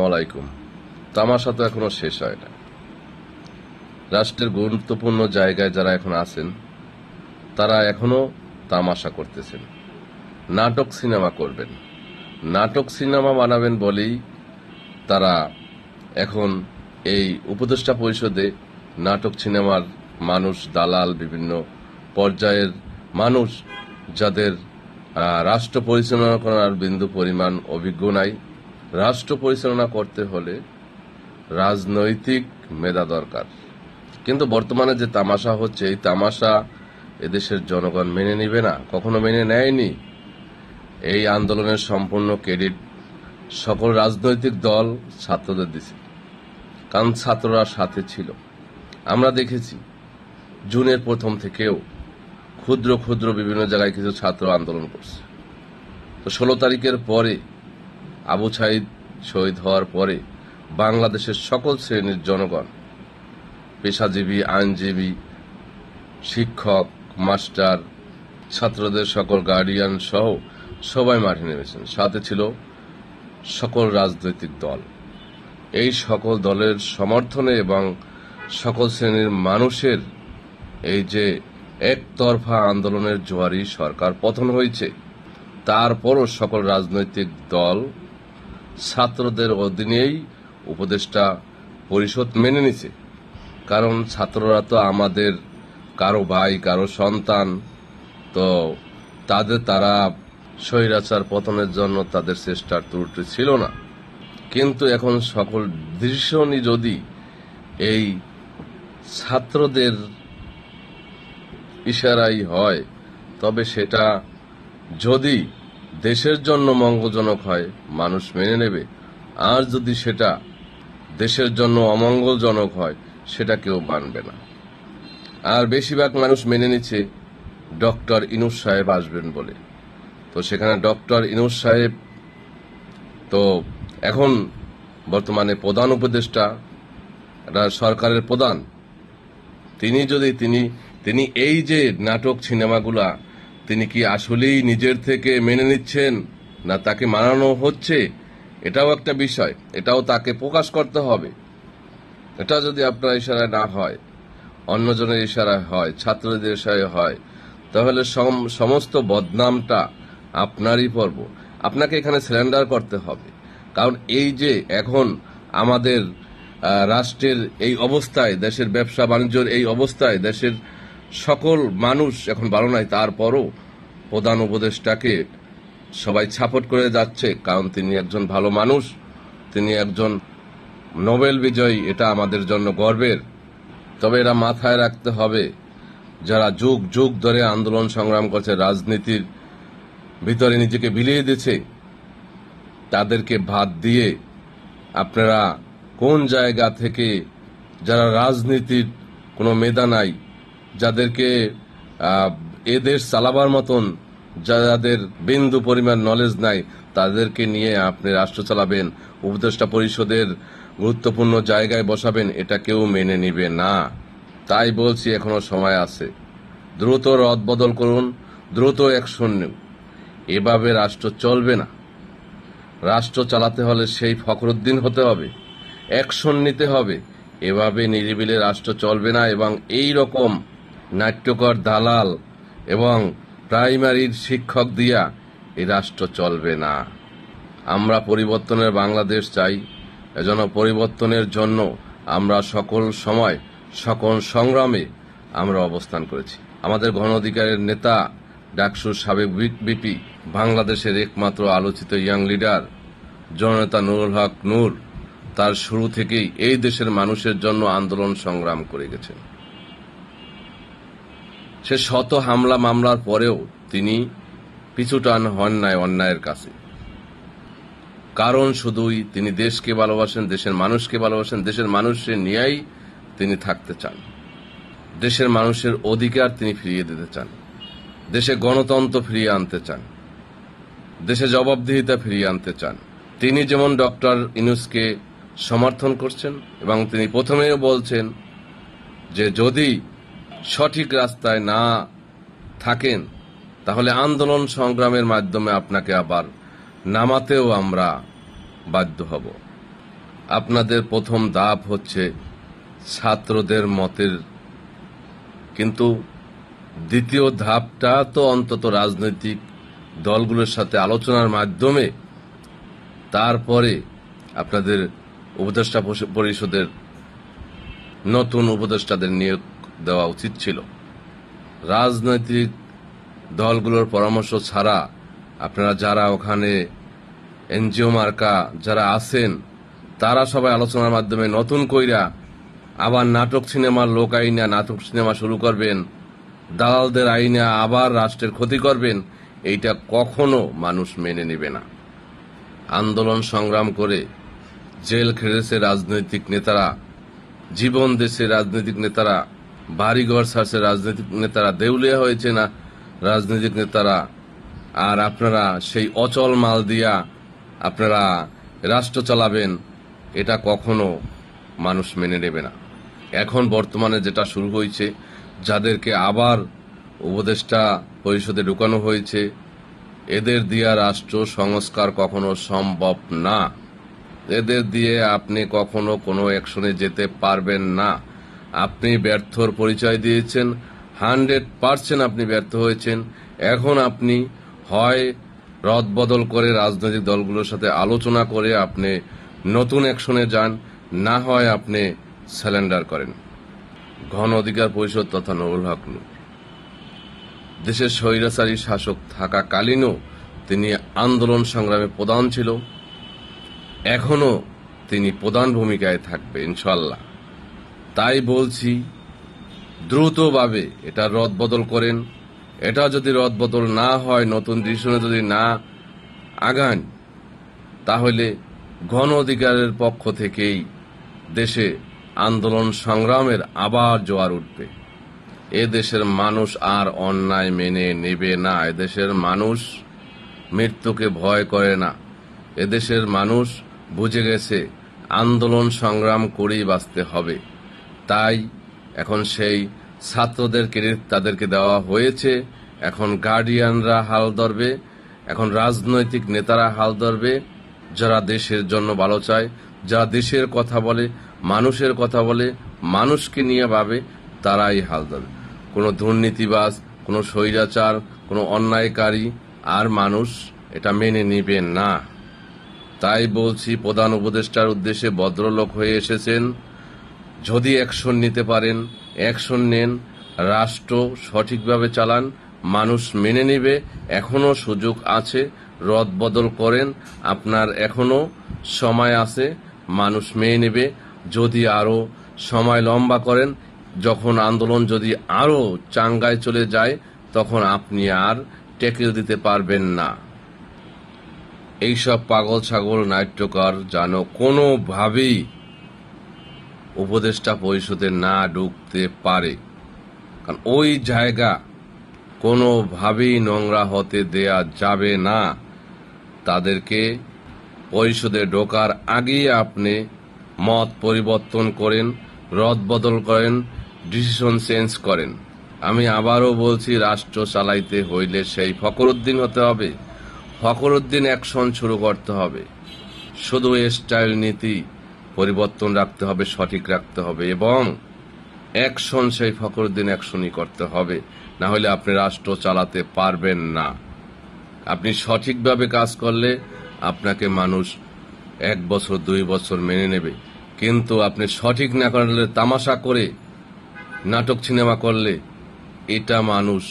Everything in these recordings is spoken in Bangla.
আসসালামু আলাইকুম। তামাশা তো এখনো শেষ হয় না। রাষ্ট্রের গুরুত্বপূর্ণ জায়গায় যারা এখন আছেন তারা এখনো তামাশা করতেছেন, নাটক সিনেমা করবেন, নাটক সিনেমা বানাবেন বলেই তারা এখন এই উপদেষ্টা পরিষদে নাটক সিনেমার মানুষ, দালাল, বিভিন্ন পর্যায়ের মানুষ যাদের রাষ্ট্র পরিচালনা করার বিন্দু পরিমাণ অভিজ্ঞ নাই। রাষ্ট্র পরিচালনা করতে হলে রাজনৈতিক মেধা দরকার। কিন্তু বর্তমানে যে তামাশা হচ্ছে, এই তামাশা এদেশের জনগণ মেনে নিবে না, কখনো মেনে নেয়নি। এই আন্দোলনের সম্পূর্ণ ক্রেডিট সকল রাজনৈতিক দল ছাত্রদের দিছে, কারণ ছাত্ররা সাথে ছিল। আমরা দেখেছি জুনের প্রথম থেকেও ক্ষুদ্র ক্ষুদ্র বিভিন্ন জায়গায় কিছু ছাত্র আন্দোলন করছে। তো 16 তারিখের পরে, আবু সাঈদ শহীদ হওয়ার পরে বাংলাদেশের সকল শ্রেণীর জনগণ, পেশাজীবী, আইনজীবী, শিক্ষক, মাস্টার, ছাত্রদের সকল গার্ডিয়ান সহ সবাই মাঠে নেমেছেন। সাথে ছিল সকল রাজনৈতিক দল। এই সকল দলের সমর্থনে এবং সকল শ্রেণীর মানুষের এই যে একতরফা আন্দোলনের জোয়ারি সরকার পতন হয়েছে, তারপরও সকল রাজনৈতিক দল ছাত্রদের অধীনেই উপদেষ্টা পরিষদ মেনে নিছে। কারণ ছাত্ররা তো আমাদের কারো ভাই, কারো সন্তান। তো তারা স্বৈরাচার পতনের জন্য তাদের চেষ্টার ত্রুটি ছিল না। কিন্তু এখন সকল দৃশ্যই যদি এই ছাত্রদের ইশারাই হয়, তবে সেটা যদি দেশের জন্য মঙ্গলজনক হয় মানুষ মেনে নেবে, আর যদি সেটা দেশের জন্য অমঙ্গলজনক হয় সেটা কেউ মানবে না। আর বেশিরভাগ মানুষ মেনে নিচ্ছে ডক্টর ইনুস সাহেব আসবেন বলে। তো সেখানে ডক্টর ইনুস সাহেব তো এখন বর্তমানে প্রধান উপদেষ্টা, সরকারের প্রধান। তিনি এই যে নাটক সিনেমাগুলা তিনি কি আসলেই নিজের থেকে মেনে নিচ্ছেন না তাকে মানানো হচ্ছে, এটাও একটা বিষয়। এটাও তাকে প্রকাশ করতে হবে। এটা যদি আপনার ইশারায় না হয়, অন্যজনের ইশারায় হয়, ছাত্রদের ইশারায় হয়, তাহলে সমস্ত বদনামটা আপনারই পর্ব। আপনাকে এখানে সারেন্ডার করতে হবে। কারণ এই যে এখন আমাদের রাষ্ট্রের এই অবস্থায়, দেশের ব্যবসা বাণিজ্যের এই অবস্থায়, দেশের সকল মানুষ এখন ভালো নাই, তারপরও প্রধান উপদেষ্টাকে সবাই সাপোর্ট করে যাচ্ছে। কারণ তিনি একজন ভালো মানুষ, তিনি একজন নোবেল বিজয়ী, এটা আমাদের জন্য গর্বের। তবে এরা মাথায় রাখতে হবে, যারা যুগ যুগ ধরে আন্দোলন সংগ্রাম করছে, রাজনীতির ভিতরে নিজেকে বিলিয়ে দিচ্ছে, তাদেরকে বাদ দিয়ে আপনারা কোন জায়গা থেকে, যারা রাজনীতির কোনো মেধা নাই, যাদেরকে এদেশ চালাবার মতন যাদের বিন্দু পরিমাণ নলেজ নাই, তাদেরকে নিয়ে আপনি রাষ্ট্র চালাবেন, উপদেষ্টা পরিষদের গুরুত্বপূর্ণ জায়গায় বসাবেন, এটা কেউ মেনে নিবে না। তাই বলছি এখনো সময় আছে, দ্রুত রদবদল করুন, দ্রুত অ্যাকশন নিন। এভাবে রাষ্ট্র চলবে না। রাষ্ট্র চালাতে হলে সেই ফখরুদ্দিন হতে হবে, অ্যাকশন নিতে হবে। এভাবে নিরিবিলি রাষ্ট্র চলবে না। এবং এই রকম নাট্যকর দালাল এবং প্রাইমারির শিক্ষক দিয়া এই রাষ্ট্র চলবে না। আমরা পরিবর্তনের বাংলাদেশ চাই। এজন্য পরিবর্তনের জন্য আমরা সকল সময়, সকল সংগ্রামে আমরা অবস্থান করেছি। আমাদের গণ অধিকারের নেতা, ডাকসুর সাবেক বিপি, বাংলাদেশের একমাত্র আলোচিত ইয়াং লিডার জননেতা নুরুল হক নূর, তার শুরু থেকেই এই দেশের মানুষের জন্য আন্দোলন সংগ্রাম করে গেছেন। সে শত হামলা মামলার পরেও তিনি পিছুটান হন নাই অন্যায়ের কাছে। কারণ শুধুই তিনি দেশকে ভালোবাসেন, দেশের মানুষকে ভালোবাসেন, দেশের মানুষের নিয়েই তিনি থাকতে চান। দেশের মানুষের অধিকার তিনি ফিরিয়ে দিতে চান, দেশে গণতন্ত্র ফিরিয়ে আনতে চান, দেশে জবাবদিহিতা ফিরিয়ে আনতে চান। তিনি যেমন ডক্টর ইউনূসকে সমর্থন করছেন এবং তিনি প্রথমেও বলছেন যে যদি সঠিক রাস্তায় না থাকেন তাহলে আন্দোলন সংগ্রামের মাধ্যমে আপনাকে আবার নামাতেও আমরা বাধ্য হব। আপনাদের প্রথম ধাপ হচ্ছে ছাত্রদের মতের, কিন্তু দ্বিতীয় ধাপটা তো অন্তত রাজনৈতিক দলগুলোর সাথে আলোচনার মাধ্যমে তারপরে আপনাদের উপদেষ্টা পরিষদের নতুন উপদেষ্টাদের নিয়োগ দেওয়া উচিত ছিল। রাজনৈতিক দলগুলোর পরামর্শ ছাড়া আপনারা যারা ওখানে এনজিও মার্কা যারা আছেন তারা সবাই আলোচনার মাধ্যমে নতুন কইরা আবার নাটক সিনেমার লোক আইনা নাটক সিনেমা শুরু করবেন, দালালদের আইনা আবার রাষ্ট্রের ক্ষতি করবেন, এইটা কখনো মানুষ মেনে নেবে না। আন্দোলন সংগ্রাম করে জেল খেটেছে রাজনৈতিক নেতারা, জীবন দেশে রাজনৈতিক নেতারা, বাড়িঘর ছাড়ছে রাজনৈতিক নেতারা, দেউলিয়া হয়েছে না রাজনৈতিক নেতারা, আর আপনারা সেই অচল মাল দিয়া আপনারা রাষ্ট্র চালাবেন, এটা কখনো মানুষ মেনে নেবে না। এখন বর্তমানে যেটা শুরু হয়েছে, যাদেরকে আবার উপদেষ্টা পরিষদে ঢুকানো হয়েছে, এদের দিয়া রাষ্ট্র সংস্কার কখনো সম্ভব না। এদের দিয়ে আপনি কখনো কোনো অ্যাকশনে যেতে পারবেন না। আপনি ব্যর্থর পরিচয় দিয়েছেন, 100% আপনি ব্যর্থ হয়েছেন। এখন আপনি হয় রদবদল করে রাজনৈতিক দলগুলোর সাথে আলোচনা করে আপনি নতুন অ্যাকশনে যান, না হয় আপনি স্যালেন্ডার করেন। গণ অধিকার পরিষদ তথা নুরুল হক নূর দেশের স্বৈরাচারী শাসক থাকাকালীনও তিনি আন্দোলন সংগ্রামে প্রধান ছিল, এখনো তিনি প্রধান ভূমিকায় থাকবে ইনশাল্লাহ। তাই বলছি দ্রুতভাবে এটা রদবদল করেন। এটা যদি রদবদল না হয়, নতুন ডিসিশনে যদি না আগান, তাহলে গণ অধিকারের পক্ষ থেকেই দেশে আন্দোলন সংগ্রামের আবার জোয়ার উঠবে। এ দেশের মানুষ আর অন্যায় মেনে নেবে না। এদেশের মানুষ মৃত্যুকে ভয় করে না। এদেশের মানুষ বুঝে গেছে আন্দোলন সংগ্রাম করেই বাঁচতে হবে। তাই এখন সেই ছাত্রদের ক্রেডিট তাদেরকে দেওয়া হয়েছে, এখন গার্ডিয়ানরা হাল ধরবে, এখন রাজনৈতিক নেতারা হাল ধরবে। যারা দেশের জন্য ভালো চায়, যারা দেশের কথা বলে, মানুষের কথা বলে, মানুষকে নিয়ে ভাবে, তারাই হাল ধরবে। কোনো দুর্নীতিবাজ, কোনো স্বৈরাচার, কোনো অন্যায়কারী আর মানুষ এটা মেনে নিবে না। তাই বলছি, প্রধান উপদেষ্টার উদ্দেশ্যে ভদ্রলোক হয়ে এসেছেন, যদি অ্যাকশন নিতে পারেন অ্যাকশন নেন, রাষ্ট্র সঠিকভাবে চালান, মানুষ মেনে নিবে। এখনো সুযোগ আছে, রদবদল করেন, আপনার এখনো সময় আছে, মানুষ মেনে নেবে। যদি আরো সময় লম্বা করেন, যখন আন্দোলন যদি আরো চাঙ্গায় চলে যায়, তখন আপনি আর ট্যাকেল দিতে পারবেন না। এইসব পাগল ছাগল নাট্যকার যেন কোনোভাবেই উপদেষ্টা পরিষদে না ঢুকতে পারে, কারণ ওই জায়গা কোনোভাবেই নোংরা হতে দেয়া যাবে না। তাদেরকে পরিষদে ঢোকার আগেই আপনি মত পরিবর্তন করেন, রদবদল করেন, ডিসিশন চেঞ্জ করেন। আমি আবারও বলছি, রাষ্ট্র চালাইতে হইলে সেই ফখরুদ্দিন হতে হবে। ফখরুদ্দিন অ্যাকশন শুরু করতে হবে। শুধু স্টাইল নীতি পরিবর্তন রাখতে হবে, সঠিক রাখতে হবে, এবং অ্যাকশন সেই ফখরুদ্দিন অ্যাকশনই করতে হবে। না হলে আপনি রাষ্ট্র চালাতে পারবেন না। আপনি সঠিকভাবে কাজ করলে আপনাকে মানুষ 1 বছর 2 বছর মেনে নেবে, কিন্তু আপনি সঠিক না করলে, তামাশা করে নাটক সিনেমা করলে, এটা মানুষ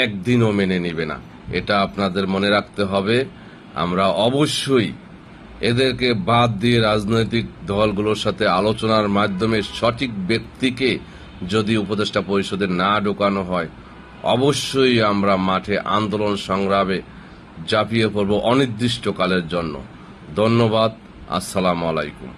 একদিনও মেনে নেবে না। এটা আপনাদের মনে রাখতে হবে। আমরা অবশ্যই এদেরকে বাদ দিয়ে রাজনৈতিক দলগুলোর সাথে আলোচনার মাধ্যমে সঠিক ব্যক্তিকে যদি উপদেষ্টা পরিষদে না ঢোকানো হয়, অবশ্যই আমরা মাঠে আন্দোলন সংগ্রামে ঝাঁপিয়ে পড়ব অনির্দিষ্টকালের জন্য। ধন্যবাদ। আসসালামু আলাইকুম।